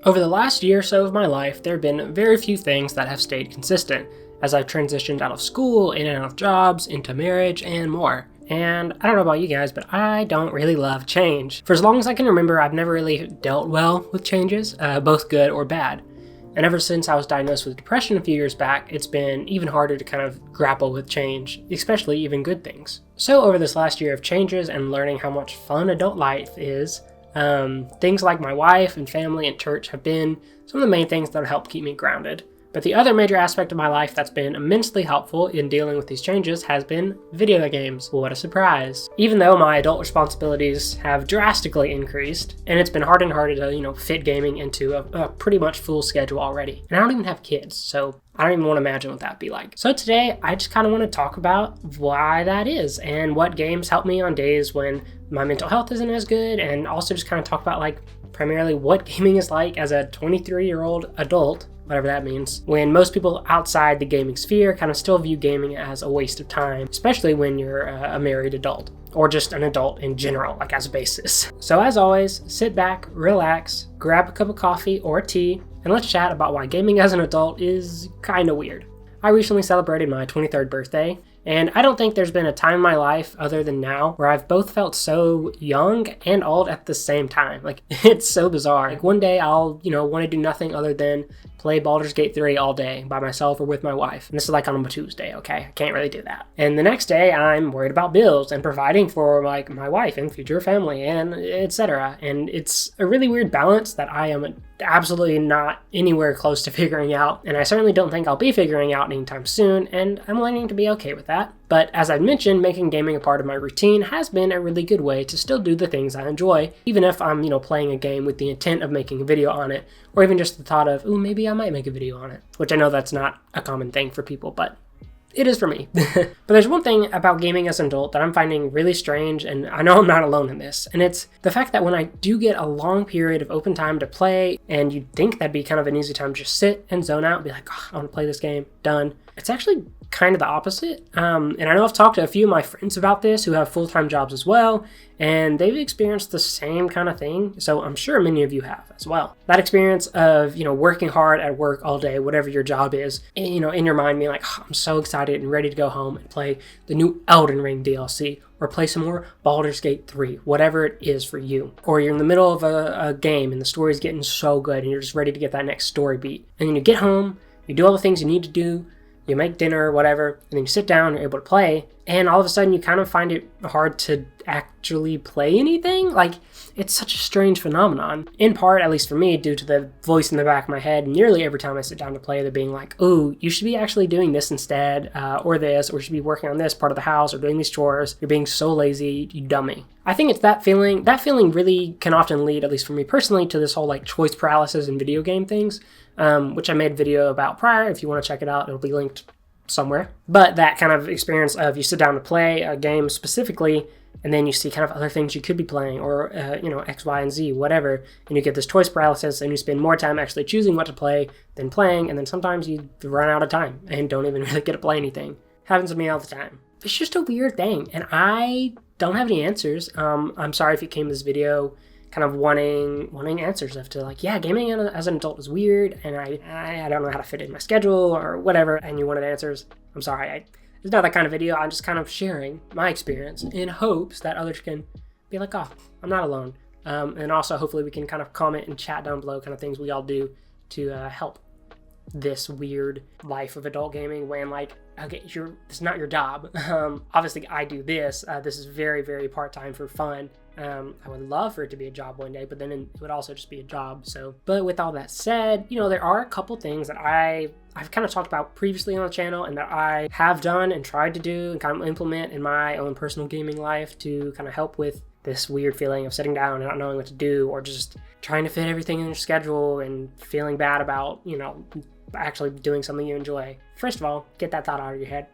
Over the last year or so of my life, there have been very few things that have stayed consistent, as I've transitioned out of school, in and out of jobs, into marriage, and more. And I don't know about you guys, but I don't really love change. For as long as I can remember, I've never really dealt well with changes, both good or bad. And ever since I was diagnosed with depression a few years back, it's been even harder to kind of grapple with change, especially even good things. So over this last year of changes and learning how much fun adult life is, things like my wife and family and church have been some of the main things that have helped keep me grounded. But the other major aspect of my life that's been immensely helpful in dealing with these changes has been video games. What a surprise. Even though my adult responsibilities have drastically increased, and it's been harder and harder to, fit gaming into a pretty much full schedule already. And I don't even have kids, so I don't even want to imagine what that'd be like. So today, I just kind of want to talk about why that is and what games help me on days when my mental health isn't as good, and also just kind of talk about primarily what gaming is like as a 23-year-old adult, whatever that means, when most people outside the gaming sphere kind of still view gaming as a waste of time, especially when you're a married adult, or just an adult in general, as a basis. So as always, sit back, relax, grab a cup of coffee or tea, and let's chat about why gaming as an adult is kind of weird. I recently celebrated my 23rd birthday, and I don't think there's been a time in my life other than now where I've both felt so young and old at the same time. It's so bizarre. One day I'll, want to do nothing other than play Baldur's Gate 3 all day by myself or with my wife. And this is on a Tuesday, okay? I can't really do that. And the next day I'm worried about bills and providing for my wife and future family and etc. And it's a really weird balance that I am absolutely not anywhere close to figuring out. And I certainly don't think I'll be figuring out anytime soon. And I'm learning to be okay with that. But as I mentioned, making gaming a part of my routine has been a really good way to still do the things I enjoy, even if I'm, playing a game with the intent of making a video on it, or even just the thought of, maybe I might make a video on it, which I know that's not a common thing for people, but it is for me. But there's one thing about gaming as an adult that I'm finding really strange, and I know I'm not alone in this, and it's the fact that when I do get a long period of open time to play, and you'd think that'd be kind of an easy time to just sit and zone out and be like, I want to play this game, done. It's actually kind of the opposite. And I know I've talked to a few of my friends about this who have full-time jobs as well, and they've experienced the same kind of thing. So I'm sure many of you have as well. That experience of, working hard at work all day, whatever your job is, in your mind being I'm so excited and ready to go home and play the new Elden Ring DLC, or play some more Baldur's Gate 3, whatever it is for you. Or you're in the middle of a game and the story's getting so good and you're just ready to get that next story beat. And then you get home, you do all the things you need to do, you make dinner or whatever, and then you sit down, you're able to play, and all of a sudden you kind of find it hard to actually play anything. It's such a strange phenomenon. In part, at least for me, due to the voice in the back of my head, nearly every time I sit down to play, they're being ooh, you should be actually doing this instead, or this, or you should be working on this part of the house, or doing these chores. You're being so lazy, you dummy. I think it's that feeling. That feeling really can often lead, at least for me personally, to this whole choice paralysis in video game things, which I made a video about prior. If you want to check it out, it'll be linked somewhere. But that kind of experience of you sit down to play a game specifically, and then you see kind of other things you could be playing, or X, Y, and Z, whatever, and you get this choice paralysis, and you spend more time actually choosing what to play than playing, and then sometimes you run out of time and don't even really get to play anything. Happens to me all the time. It's just a weird thing, and I don't have any answers. I'm sorry if you came to this video kind of wanting answers of gaming as an adult is weird, and I don't know how to fit it in my schedule or whatever, and you wanted answers. I'm sorry. It's not that kind of video. I'm just kind of sharing my experience in hopes that others can be I'm not alone. And also hopefully we can kind of comment and chat down below kind of things we all do to help this weird life of adult gaming when it's not your job. Obviously I do this. This is very, very part-time for fun. I would love for it to be a job one day, but then it would also just be a job. But with all that said, there are a couple things that I've kind of talked about previously on the channel, and that I have done and tried to do and kind of implement in my own personal gaming life to kind of help with this weird feeling of sitting down and not knowing what to do, or just trying to fit everything in your schedule and feeling bad about, actually doing something you enjoy. First of all, get that thought out of your head.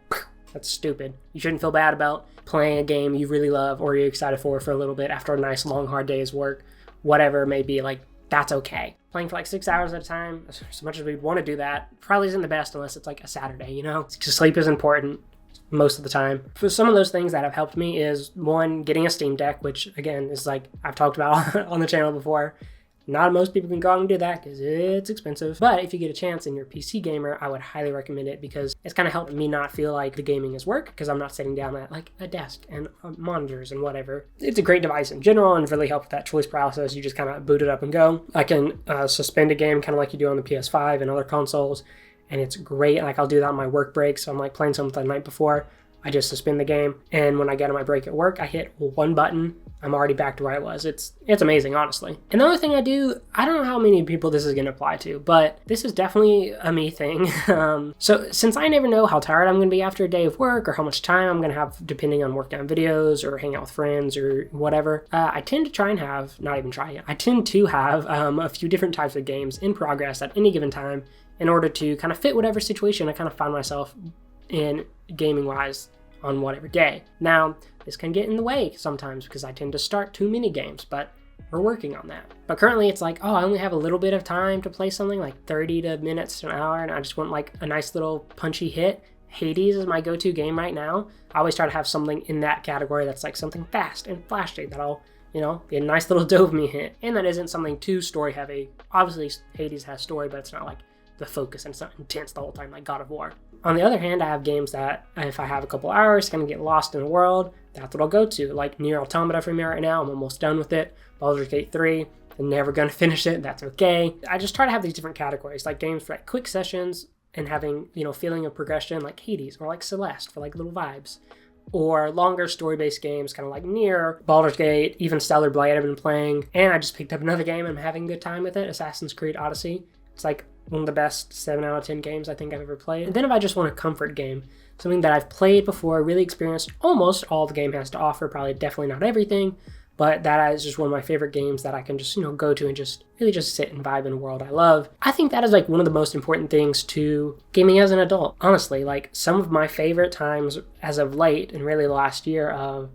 That's stupid. You shouldn't feel bad about playing a game you really love or you're excited for a little bit after a nice long hard day's work, whatever it may be. That's okay. Playing for 6 hours at a time, as much as we'd want to do that, probably isn't the best unless it's a Saturday, Sleep is important most of the time. For some of those things that have helped me is, one, getting a Steam Deck, which again is I've talked about on the channel before. Not most people can go out and do that because it's expensive. But if you get a chance and you're a PC gamer, I would highly recommend it because it's kind of helped me not feel like the gaming is work because I'm not sitting down at like a desk and monitors and whatever. It's a great device in general and really helps with that choice process. You just kind of boot it up and go. I can suspend a game kind of like you do on the PS5 and other consoles, and it's great. Like I'll do that on my work break. So I'm like playing something the night before. I just suspend the game, and when I get on my break at work, I hit one button. I'm already back to where I was. It's amazing, honestly. And the other thing I do, I don't know how many people this is going to apply to, but this is definitely a me thing. So since I never know how tired I'm going to be after a day of work or how much time I'm going to have depending on working on videos or hanging out with friends or whatever, I tend to try and have, not even try, I tend to have a few different types of games in progress at any given time in order to kind of fit whatever situation I kind of find myself in gaming-wise on whatever day. Now, this can get in the way sometimes because I tend to start too many games, but we're working on that. But currently it's like, I only have a little bit of time to play something like 30 minutes to an hour, and I just want like a nice little punchy hit. Hades is my go-to game right now. I always try to have something in that category that's like something fast and flashy that'll, be a nice little dopamine hit. And that isn't something too story heavy. Obviously Hades has story, but it's not like the focus and it's not intense the whole time like God of War. On the other hand, I have games that if I have a couple hours, kind of get lost in the world, that's what I'll go to. Like Nier Automata for me right now, I'm almost done with it. Baldur's Gate 3, I'm never going to finish it, that's okay. I just try to have these different categories, like games for like quick sessions and having, feeling of progression like Hades or like Celeste for like little vibes. Or longer story-based games, kind of like Nier, Baldur's Gate, even Stellar Blade I've been playing. And I just picked up another game and I'm having a good time with it, Assassin's Creed Odyssey. It's like one of the best 7 out of 10 games I think I've ever played. And then if I just want a comfort game, something that I've played before, really experienced almost all the game has to offer, probably definitely not everything, but that is just one of my favorite games that I can just, go to and just really just sit and vibe in a world I love. I think that is like one of the most important things to gaming as an adult. Honestly, like some of my favorite times as of late and really the last year of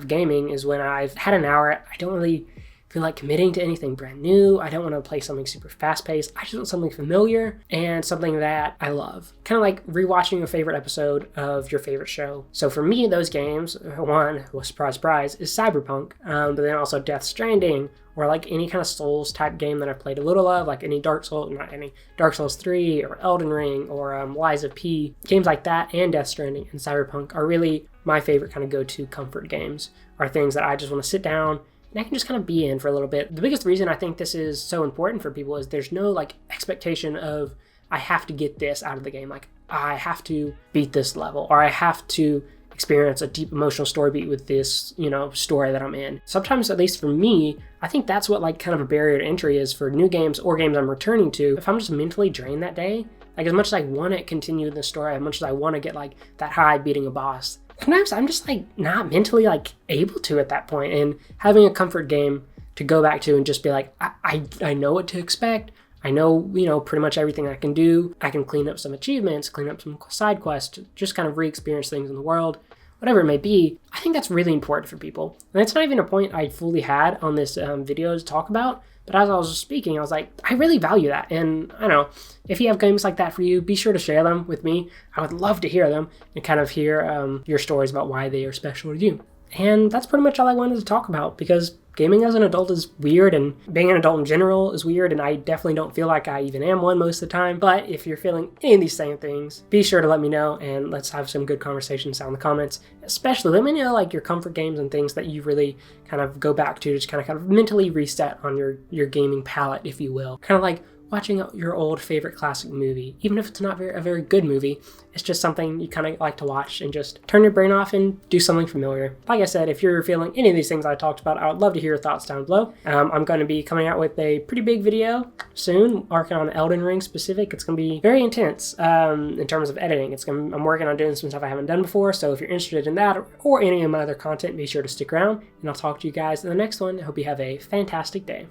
gaming is when I've had an hour. I don't really feel like committing to anything brand new. I don't want to play something super fast-paced. I just want something familiar and something that I love. Kind of like rewatching a favorite episode of your favorite show. So for me, those games, one, well, surprise, is Cyberpunk, but then also Death Stranding, or like any kind of Souls type game that I've played a little of, like any Dark Souls 3 or Elden Ring or Lies of P. Games like that and Death Stranding and Cyberpunk are really my favorite kind of go-to comfort games, are things that I just want to sit down and I can just kind of be in for a little bit. The biggest reason I think this is so important for people is there's no like expectation of I have to get this out of the game. Like I have to beat this level or I have to experience a deep emotional story beat with this, story that I'm in. Sometimes, at least for me, I think that's what like kind of a barrier to entry is for new games or games I'm returning to. If I'm just mentally drained that day, like as much as I want to continue the story, as much as I want to get like that high beating a boss, sometimes I'm just like not mentally like able to at that point. And having a comfort game to go back to and just be like, I know what to expect. I know, pretty much everything I can do. I can clean up some achievements, clean up some side quests, just kind of re-experience things in the world, whatever it may be. I think that's really important for people. And it's not even a point I fully had on this video to talk about, but as I was speaking, I was like, I really value that. And I don't know, if you have games like that for you, be sure to share them with me. I would love to hear them and kind of hear your stories about why they are special to you. And that's pretty much all I wanted to talk about, because gaming as an adult is weird, and being an adult in general is weird, and I definitely don't feel like I even am one most of the time. But if you're feeling any of these same things, be sure to let me know, and let's have some good conversations down in the comments. Especially let me know like your comfort games and things that you really kind of go back to just kind of mentally reset on your gaming palette, if you will. Kind of like watching your old favorite classic movie, even if it's not a very good movie, it's just something you kind of like to watch and just turn your brain off and do something familiar. Like I said, if you're feeling any of these things I talked about, I would love to hear your thoughts down below. I'm going to be coming out with a pretty big video soon, working on Elden Ring specific. It's going to be very intense in terms of editing. I'm working on doing some stuff I haven't done before, so if you're interested in that or any of my other content, be sure to stick around, and I'll talk to you guys in the next one. I hope you have a fantastic day.